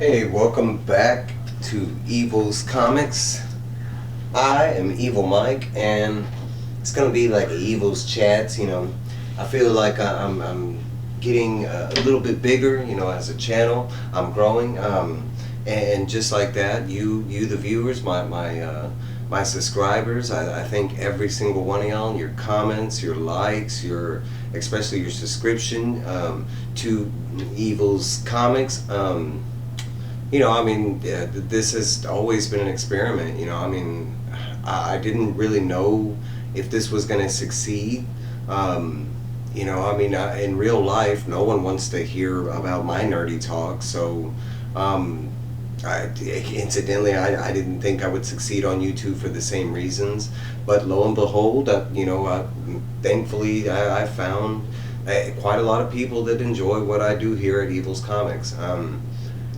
Hey, welcome back to Evil's Comics. I am Evil Mike, and it's gonna be like a Evil's Chats. I feel like I'm getting a little bit bigger. As a channel, I'm growing, and just like that, you the viewers, my subscribers. I thank every single one of y'all. Your comments, your likes, especially your subscription to Evil's Comics. This has always been an experiment. I didn't really know if this was going to succeed. In real life, no one wants to hear about my nerdy talk. So, incidentally, I didn't think I would succeed on YouTube for the same reasons. But lo and behold, thankfully, I found quite a lot of people that enjoy what I do here at Evil's Comics.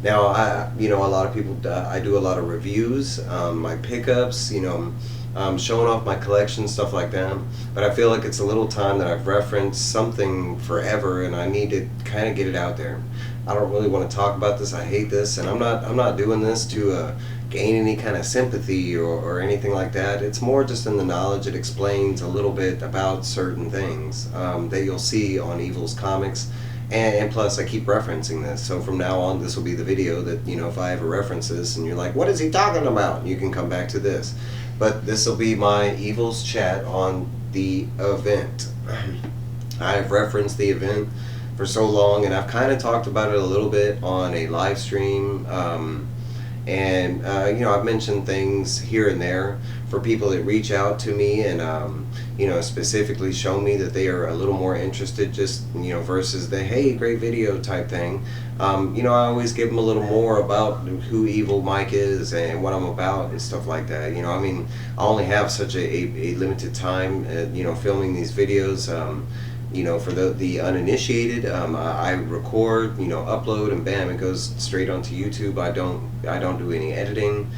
Now, a lot of people, I do a lot of reviews, my pickups, showing off my collection, stuff like that. But I feel like it's a little time that I've referenced something forever, and I need to kind of get it out there. I don't really want to talk about this. I hate this, and I'm not doing this to gain any kind of sympathy or anything like that. It's more just in the knowledge. It explains a little bit about certain things that you'll see on Evil's Comics. And plus, I keep referencing this, so from now on, this will be the video that, if I ever reference this and you're like, what is he talking about? You can come back to this. But this will be my Evil's Chat on the event. I've referenced the event for so long, and I've kind of talked about it a little bit on a live stream. I've mentioned things here and there for people that reach out to me and, specifically show me that they are a little more interested just, versus the, hey, great video type thing. I always give them a little more about who Evil Mike is and what I'm about and stuff like that. I only have such a limited time, filming these videos. For the uninitiated, I record, upload, and bam, it goes straight onto YouTube. I don't do any editing.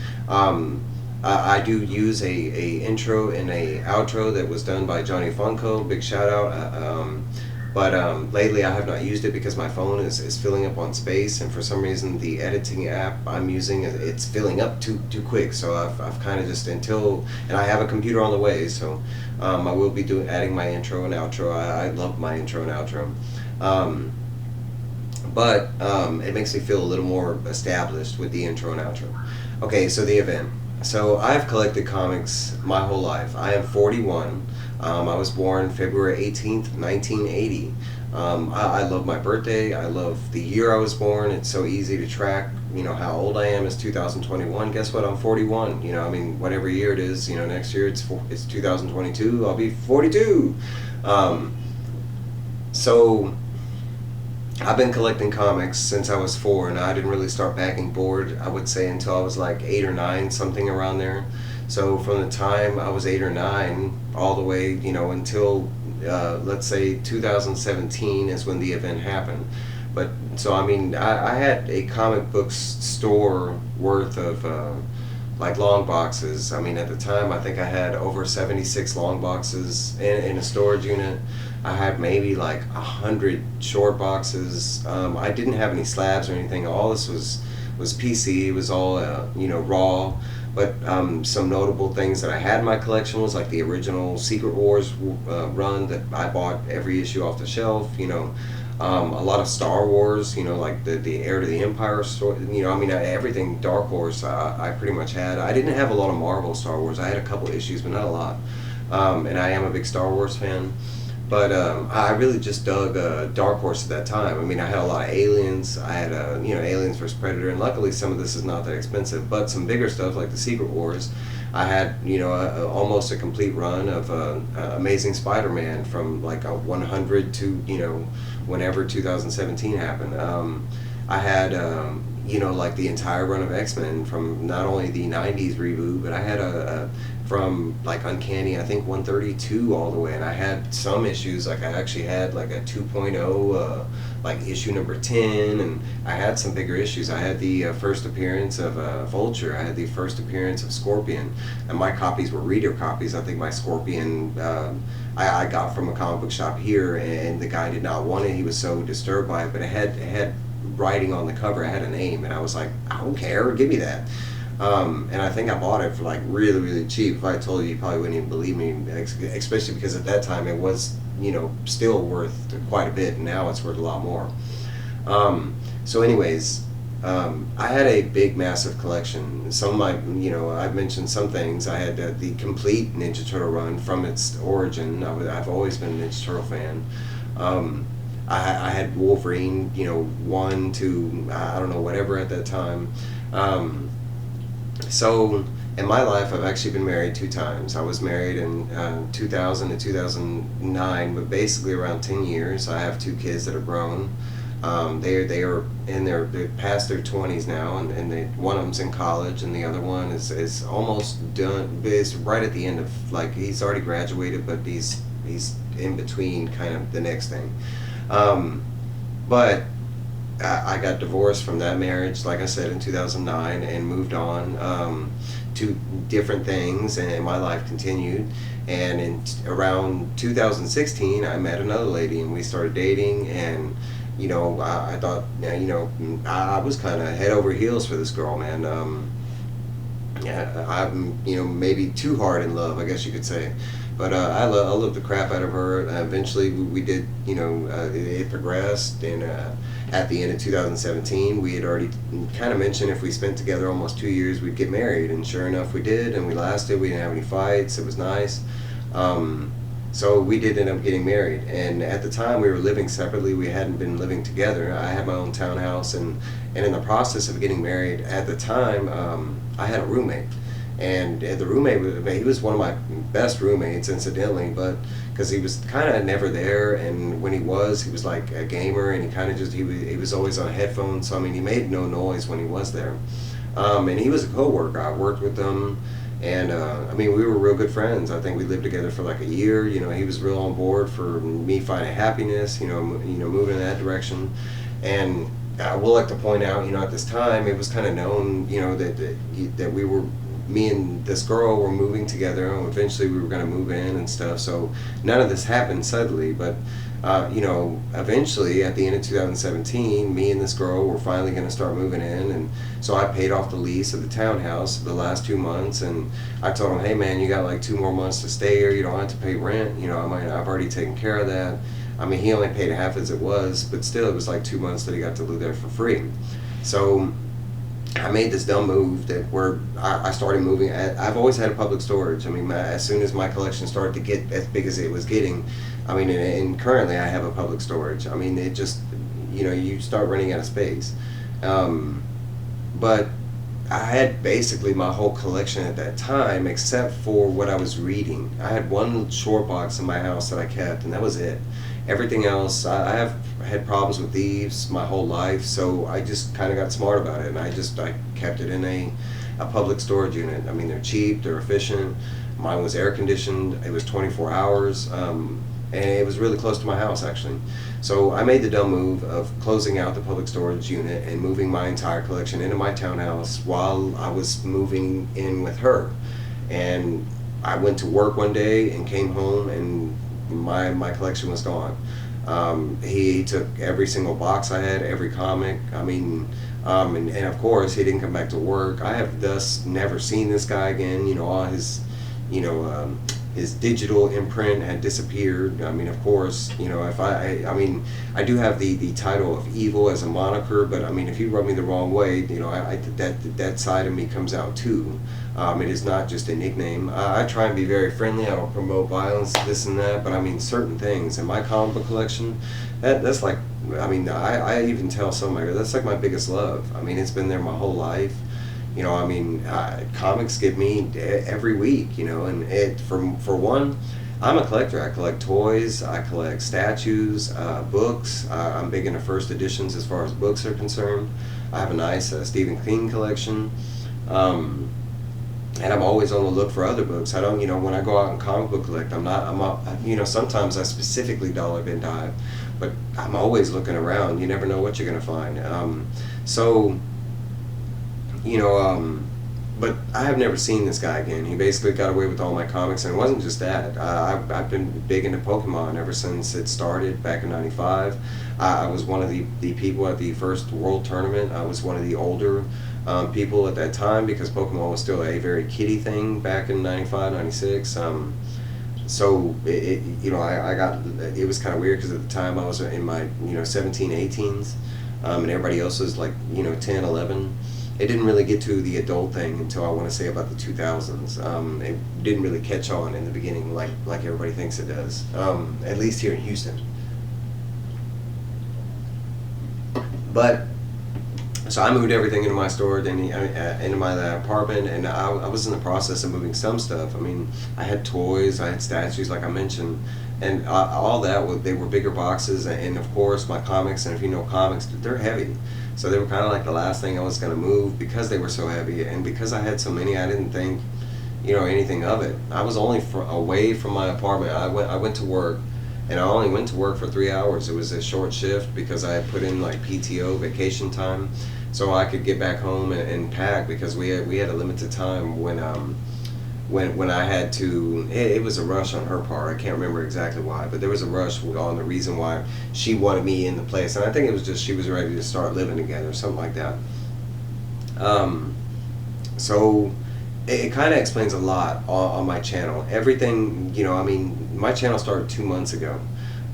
I do use a intro and a outro that was done by Johnny Funko. Big shout out. But lately I have not used it because my phone is filling up on space, and for some reason the editing app I'm using, it's filling up too quick. So I've kind of just and I have a computer on the way, so I will be adding my intro and outro. I love my intro and outro. But it makes me feel a little more established with the intro and outro. Okay, so the event. So I've collected comics my whole life. I am 41. I was born February 18th, 1980. I love my birthday. I love the year I was born. It's so easy to track, how old I am is 2021. Guess what? I'm 41. Whatever year it is, next year it's 2022. I'll be 42. So I've been collecting comics since I was 4, and I didn't really start bagging board, I would say, until I was like 8 or 9, something around there. So from the time I was 8 or 9 all the way, until let's say 2017 is when the event happened. But so I had a comic book store worth of like long boxes. At the time, I think I had over 76 long boxes in a storage unit. I had maybe like 100 short boxes. I didn't have any slabs or anything. All this was PC. It was all raw. But some notable things that I had in my collection was like the original Secret Wars run that I bought every issue off the shelf. A lot of Star Wars, like the Heir to the Empire story. Everything Dark Horse I pretty much had. I didn't have a lot of Marvel Star Wars. I had a couple issues, but not a lot. And I am a big Star Wars fan. But I really just dug Dark Horse at that time. I had a lot of Aliens. I had Aliens vs Predator, and luckily some of this is not that expensive. But some bigger stuff like the Secret Wars, I had almost a complete run of Amazing Spider-Man from like a 100 to whenever 2017 happened. I had like the entire run of X-Men from not only the 90s reboot, but I had from like Uncanny, I think 132 all the way, and I had some issues, like I actually had like a 2.0 like issue number 10, and I had some bigger issues. I had the first appearance of Vulture. I had the first appearance of Scorpion, and my copies were reader copies. I think my Scorpion I got from a comic book shop here, and the guy did not want it. He was so disturbed by it, but it had writing on the cover. I had a name, and I was like, I don't care, give me that. And I think I bought it for like really, really cheap. If I told you, you probably wouldn't even believe me, especially because at that time it was, still worth quite a bit, and now it's worth a lot more. So anyways, I had a big, massive collection. Some of my, I've mentioned some things. I had the complete Ninja Turtle run from its origin. I've always been a Ninja Turtle fan. I had Wolverine, 1, 2, I don't know, whatever at that time. So in my life, I've actually been married 2 times. I was married in 2000 to 2009, but basically around 10 years. I have 2 kids that are grown. They are in they're past their 20s now, and one of them's in college, and the other one is almost done. Is right at the end of, like, he's already graduated, but he's in between kind of the next thing. But I got divorced from that marriage, like I said, in 2009, and moved on to different things, and my life continued. And in around 2016, I met another lady, and we started dating, and I thought, I was kind of head over heels for this girl, man. Yeah, I'm, maybe too hard in love, I guess you could say. But I loved the crap out of her. Eventually, we did, it progressed, and at the end of 2017, we had already kind of mentioned if we spent together almost 2 years, we'd get married. And sure enough, we did, and we lasted. We didn't have any fights. It was nice. So we did end up getting married, and at the time we were living separately. We hadn't been living together. I had my own townhouse, and in the process of getting married, at the time, I had a roommate, and the roommate, he was one of my best roommates, incidentally, but because he was kind of never there, and when he was like a gamer, and he kind of just, he was always on headphones, so I mean, he made no noise when he was there, and he was a co-worker. I worked with him. And I mean, we were real good friends. I think we lived together for like a year. He was real on board for me finding happiness. Moving in that direction. And I will like to point out, at this time, it was kind of known, that we were, me and this girl were moving together, and eventually we were going to move in and stuff. So none of this happened suddenly, but eventually at the end of 2017, me and this girl were finally going to start moving in, and so I paid off the lease of the townhouse the last 2 months, and I told him, hey man, you got like 2 more months to stay here, you don't have to pay rent, I've already taken care of that. I mean, he only paid half as it was, but still it was like 2 months that he got to live there for free. So I made this dumb move that where I started moving. I've always had a public storage. I mean, as soon as my collection started to get as big as it was getting, I mean, and currently I have a public storage. I mean, it just, you start running out of space. But I had basically my whole collection at that time, except for what I was reading. I had one short box in my house that I kept, and that was it. Everything else, I have had problems with thieves my whole life, so I just kind of got smart about it, and I kept it in a public storage unit. I mean, they're cheap, they're efficient. Mine was air conditioned. It was 24 hours, and it was really close to my house, actually. So I made the dumb move of closing out the public storage unit and moving my entire collection into my townhouse while I was moving in with her. And I went to work one day and came home, and my collection was gone. He took every single box I had, every comic. I mean, and of course he didn't come back to work. I have thus never seen this guy again. All his, his digital imprint had disappeared. I mean, of course, if I mean, I do have the title of evil as a moniker, but I mean, if you rub me the wrong way, that side of me comes out too. It is not just a nickname. I try and be very friendly. I don't promote violence, this and that, but I mean, certain things in my comic book collection, that's like, I mean, I even tell somebody, that's like my biggest love. I mean, it's been there my whole life. I mean, comics give me every week, and it, for one, I'm a collector. I collect toys, I collect statues, books. I'm big into first editions as far as books are concerned. I have a nice Stephen King collection. And I'm always on the look for other books. I don't, when I go out and comic book collect, sometimes I specifically dollar bin dive, but I'm always looking around. You never know what you're going to find. So, but I have never seen this guy again. He basically got away with all my comics, and it wasn't just that. I've been big into Pokemon ever since it started back in '95. I was one of the people at the first World Tournament. I was one of the older people at that time because Pokemon was still a very kiddie thing back in '95, '96. So I got, it was kind of weird because at the time I was in my 17, 18s, and everybody else was like 10, 11. It didn't really get to the adult thing until I want to say about the 2000s. It didn't really catch on in the beginning like everybody thinks it does, at least here in Houston. But so I moved everything into my storage, into my apartment, and I was in the process of moving some stuff. I mean, I had toys, I had statues, like I mentioned, and all that. They were bigger boxes, and of course my comics. And if you know comics, they're heavy, so they were kind of like the last thing I was going to move because they were so heavy, and because I had so many, I didn't think anything of it. I was only away from my apartment. I went to work. And I only went to work for 3 hours. It was a short shift because I had put in like PTO, vacation time, so I could get back home and pack because we had a limited time when I had to. It was a rush on her part. I can't remember exactly why, but there was a rush on the reason why she wanted me in the place, and I think it was just she was ready to start living together, something like that. So it kind of explains a lot on my channel. Everything, I mean, my channel started 2 months ago,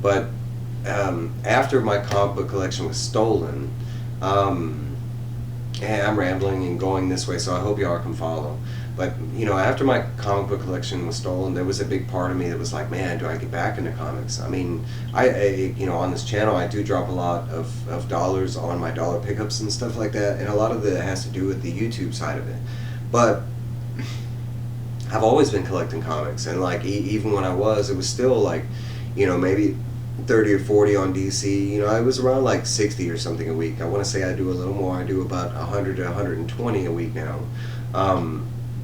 but after my comic book collection was stolen, and I'm rambling and going this way, so I hope y'all can follow. But after my comic book collection was stolen, there was a big part of me that was like, man, do I get back into comics? I mean, I on this channel, I do drop a lot of dollars on my dollar pickups and stuff like that, and a lot of that has to do with the YouTube side of it. But I've always been collecting comics, and like even when it was still like, maybe 30 or 40 on DC. I was around like 60 or something a week. I want to say I do a little more. I do about 100 to 120 a week now.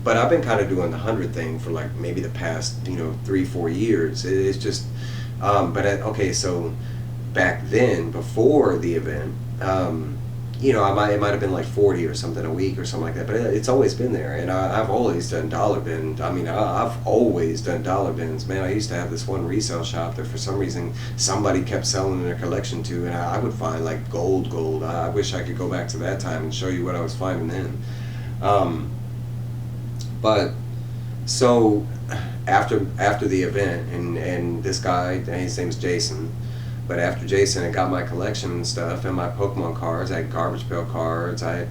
But I've been kind of doing the 100 thing for like maybe the past 3-4 years. It's just, okay, so back then before the event, it might have been like 40 or something a week or something like that, but it's always been there. And I've always done dollar bins. I mean, I've always done dollar bins. Man, I used to have this one resale shop that for some reason somebody kept selling their collection to, and I would find like gold. I wish I could go back to that time and show you what I was finding then. But so after the event, and this guy, his name's Jason. But after Jason, I got my collection and stuff, and my Pokemon cards. I had Garbage Pail cards. I had,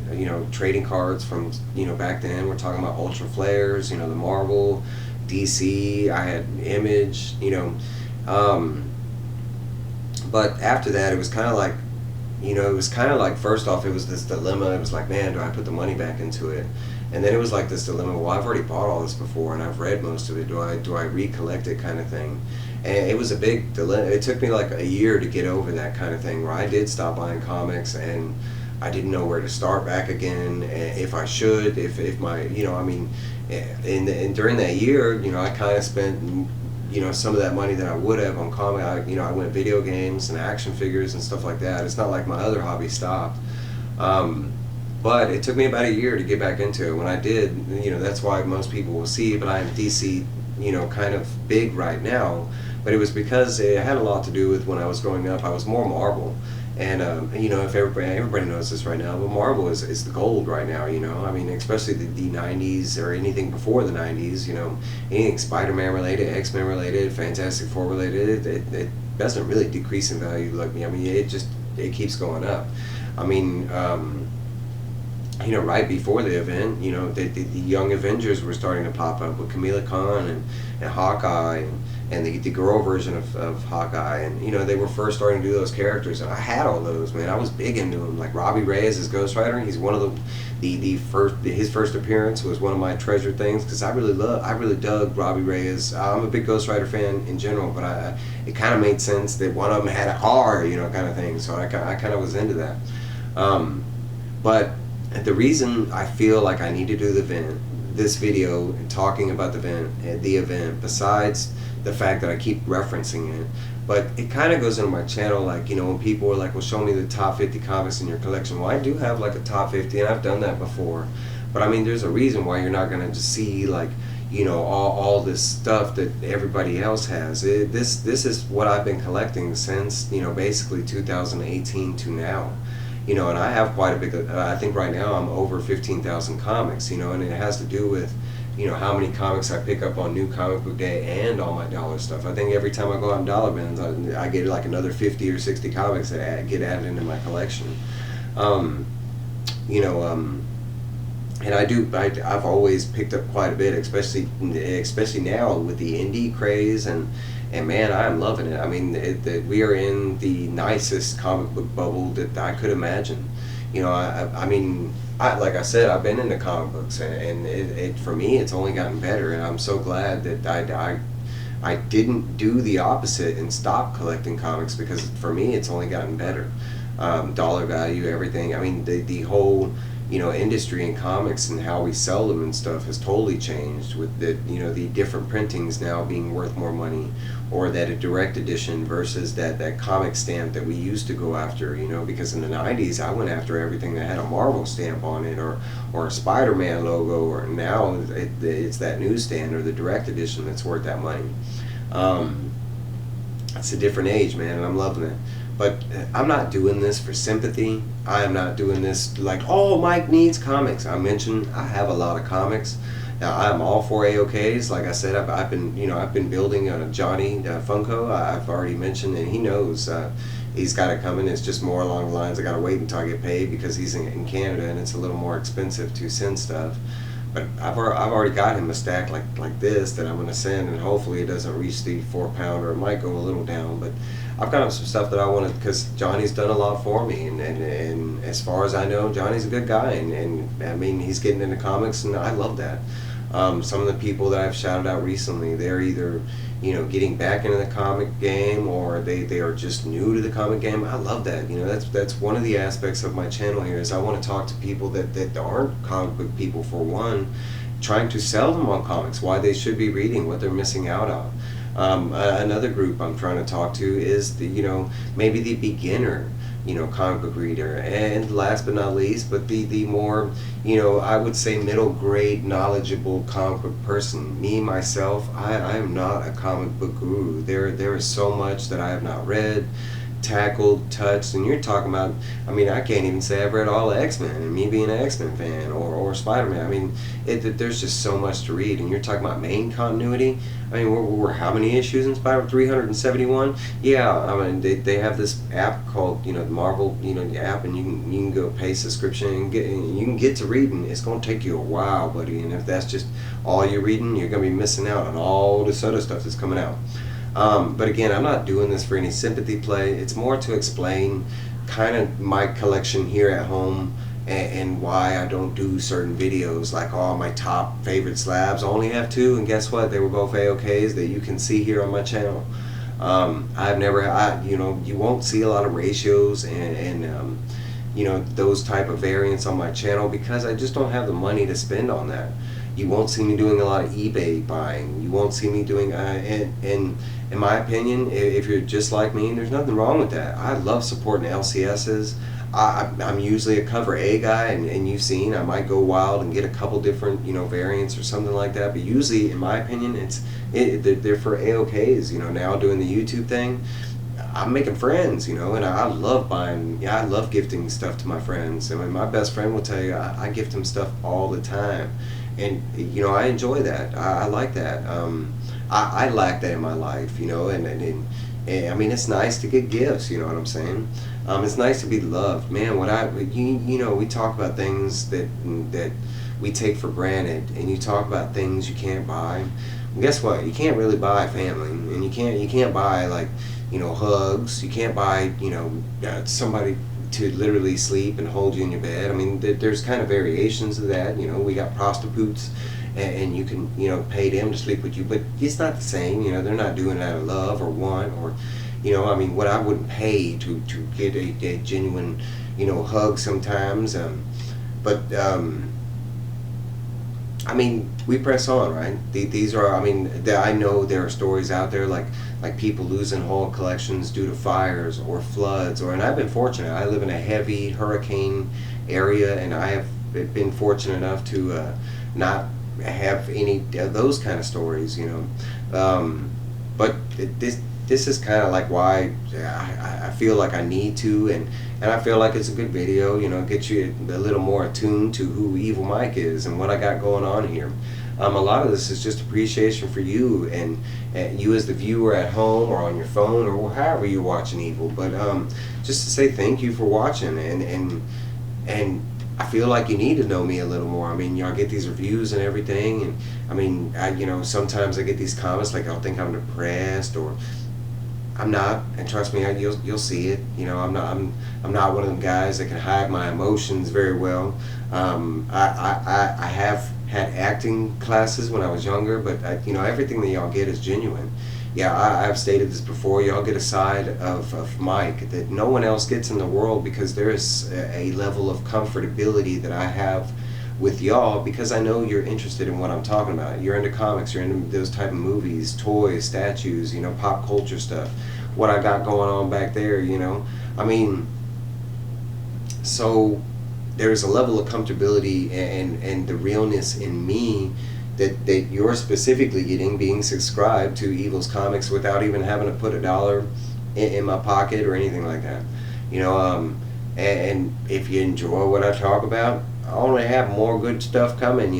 trading cards from, back then. We're talking about Ultra Flares, the Marvel, DC. I had Image, But after that, it was kind of like, first off, it was this dilemma. It was like, man, do I put the money back into it? And then it was like this dilemma, well, I've already bought all this before, and I've read most of it. Do I recollect it kind of thing? And it was a big dilemma. It took me like a year to get over that kind of thing, where I did stop buying comics, and I didn't know where to start back again, if I should, if my, and during that year, I kind of spent, some of that money that I would have on comic, I went video games and action figures and stuff like that. It's not like my other hobby stopped. But it took me about a year to get back into it. When I did, that's why most people will see, but I'm DC, kind of big right now. But it was because it had a lot to do with when I was growing up. I was more Marvel. And, if everybody knows this right now, but Marvel is the gold right now, I mean, especially the 90s or anything before the 90s, anything Spider-Man related, X-Men related, Fantastic Four related, it doesn't really decrease in value. Like, I mean, it keeps going up. I mean, right before the event, the Young Avengers were starting to pop up with Kamala Khan and Hawkeye and the girl version of Hawkeye, and they were first starting to do those characters, and I had all those, man. I was big into them. Like Robbie Reyes as Ghost Rider, he's one of his first appearance was one of my treasured things, because I really dug Robbie Reyes. I'm a big Ghost Rider fan in general, but it kind of made sense that one of them had a car, kind of thing. So I kind of was into that. But the reason I feel like I need to do this video and talking about the event, besides the fact that I keep referencing it, but it kind of goes into my channel, like, when people are like, well, show me the top 50 comics in your collection. Well, I do have like a top 50, and I've done that before, But I mean, there's a reason why you're not gonna just see like, all this stuff that everybody else has. This is what I've been collecting since, basically 2018 to now. And I have quite a big. I think right now I'm over 15,000 comics. And it has to do with, how many comics I pick up on New Comic Book Day and all my dollar stuff. I think every time I go out in dollar bins, I get like another 50 or 60 comics that get added into my collection. Um, you know, and I've always picked up quite a bit, especially now with the indie craze, and man, I'm loving it. I mean, we are in the nicest comic book bubble that I could imagine. I mean, like I said, I've been into comic books, and it for me, it's only gotten better, and I'm so glad that I didn't do the opposite and stop collecting comics, because for me, it's only gotten better. Dollar value, everything. I mean, the whole industry in comics and how we sell them and stuff has totally changed, with the different printings now being worth more money, or that a direct edition versus that comic stamp that we used to go after. Because in the 90s I went after everything that had a Marvel stamp on it, or a Spider-Man logo, or now it's that newsstand or the direct edition that's worth that money. It's a different age, man, and I'm loving it. But I'm not doing this for sympathy. I am not doing this like, oh, Mike needs comics. I mentioned I have a lot of comics. Now, I'm all for AOKs. Like I said, I've been building a Johnny Funko. I've already mentioned, and he knows he's got it coming. It's just more along the lines, I got to wait until I get paid, because he's in Canada and it's a little more expensive to send stuff. But I've already got him a stack like this that I'm going to send, and hopefully it doesn't reach the 4 pound, or it might go a little down. But I've got him some stuff that I want to, because Johnny's done a lot for me, and as far as I know, Johnny's a good guy, and I mean, he's getting into comics, and I love that. Some of the people that I've shouted out recently, they're either getting back into the comic game, or they are just new to the comic game. I love that. That's one of the aspects of my channel here, is I want to talk to people that aren't comic book people, for one, trying to sell them on comics, why they should be reading, what they're missing out on. Another group I'm trying to talk to is maybe the beginner comic book reader, and last but not least, but the more I would say middle grade knowledgeable comic book person. Me myself, I am not a comic book guru. There is so much that I have not read, tackled, touched, and you're talking about, I mean, I can't even say I've read all of X-Men, and me being an X-Men fan, or Spider-Man. I mean, there's just so much to read, and you're talking about main continuity. I mean, we're how many issues in Spider-Man? 371? Yeah, I mean, they have this app called, the Marvel, app, and you can go pay subscription, and you can get to reading. It's going to take you a while, buddy, and if that's just all you're reading, you're going to be missing out on all this other stuff that's coming out. But again, I'm not doing this for any sympathy play. It's more to explain kind of my collection here at home, and why I don't do certain videos like, oh, my top favorite slabs. I only have 2, and guess what? They were both AOKs that you can see here on my channel. You won't see a lot of ratios and those type of variants on my channel, because I just don't have the money to spend on that. You won't see me doing a lot of eBay buying. You won't see me doing, and in my opinion, if you're just like me, there's nothing wrong with that. I love supporting LCSs. I'm usually a cover A guy, and you've seen, I might go wild and get a couple different variants or something like that. But usually, in my opinion, they're for AOKs. Now doing the YouTube thing, I'm making friends, and I love buying. Yeah, I love gifting stuff to my friends. I mean, my best friend will tell you I gift him stuff all the time, and I enjoy that. I like that. I lack that in my life, and I mean, it's nice to get gifts. You know what I'm saying? It's nice to be loved, man. We talk about things that we take for granted, and you talk about things you can't buy. And guess what? You can't really buy family, and you can't buy like hugs. You can't buy somebody to literally sleep and hold you in your bed. I mean, there's kind of variations of that. We got prostitutes, and you can pay them to sleep with you, but it's not the same. They're not doing it out of love or want, or I mean, what I wouldn't pay to get a genuine hug sometimes. But I mean, we press on, right? These are, I mean, I know there are stories out there like people losing whole collections due to fires or floods, and I've been fortunate. I live in a heavy hurricane area, and I have been fortunate enough to not have any of those kind of stories, but this is kind of like why I feel like I need to, and I feel like it's a good video, get you a little more attuned to who Evil Mike is and what I got going on here. A lot of this is just appreciation for you and you as the viewer at home or on your phone or however you're watching Evil, but just to say thank you for watching, and I feel like you need to know me a little more. I mean, y'all get these reviews and everything, and I mean, sometimes I get these comments like, "I'll think I'm depressed," or I'm not, and trust me, you'll see it. I'm not one of them guys that can hide my emotions very well. I have had acting classes when I was younger, but everything that y'all get is genuine. Yeah, I've stated this before. Y'all get a side of Mike that no one else gets in the world, because there is a level of comfortability that I have with y'all, because I know you're interested in what I'm talking about. You're into comics, you're into those type of movies, toys, statues, pop culture stuff. What I got going on back there, I mean, so there's a level of comfortability and the realness in me that you're specifically getting, being subscribed to Evil's Comics without even having to put $1 in my pocket or anything like that. And if you enjoy what I talk about, I only have more good stuff coming.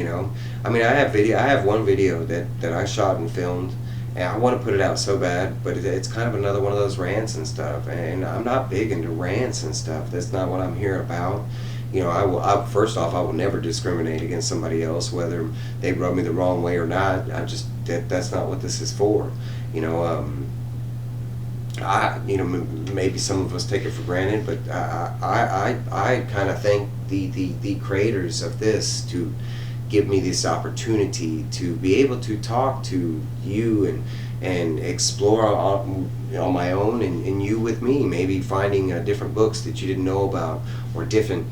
I mean, I have one video that I shot and filmed, and I want to put it out so bad, but it's kind of another one of those rants and stuff, and I'm not big into rants and stuff. That's not what I'm here about. First off, I will never discriminate against somebody else, whether they rub me the wrong way or not. That's not what this is for. Maybe some of us take it for granted, but I kind of thank the creators of this to give me this opportunity to be able to talk to you and explore on my own, and you with me, maybe finding different books that you didn't know about, or different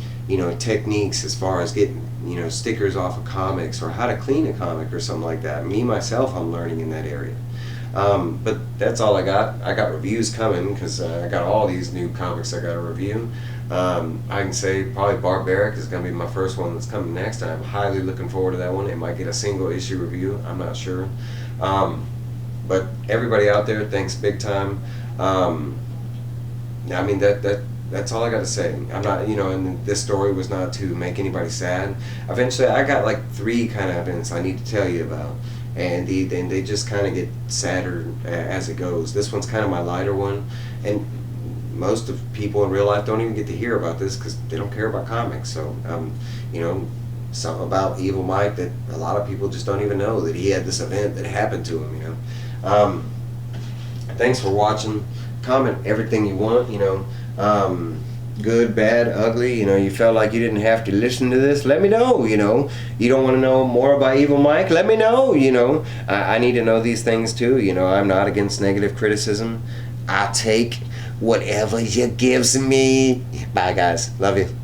techniques as far as getting stickers off of comics, or how to clean a comic or something like that. Me myself, I'm learning in that area. But that's all I got. I got reviews coming, because I got all these new comics I got to review. I can say probably Barbaric is going to be my first one that's coming next. I'm highly looking forward to that one. It might get a single issue review, I'm not sure. But everybody out there, thanks big time. I mean, that's all I got to say. I'm not, and this story was not to make anybody sad. Eventually, I got like 3 kind of events I need to tell you about, and they just kind of get sadder as it goes. This one's kind of my lighter one, and most of people in real life don't even get to hear about this because they don't care about comics. So, something about Evil Mike that a lot of people just don't even know, that he had this event that happened to him. Thanks for watching. Comment everything you want. Good, bad, ugly. You felt like you didn't have to listen to this, let me know. You don't want to know more about Evil Mike, let me know. I need to know these things too. I'm not against negative criticism. I take whatever you gives me. Bye guys, love you.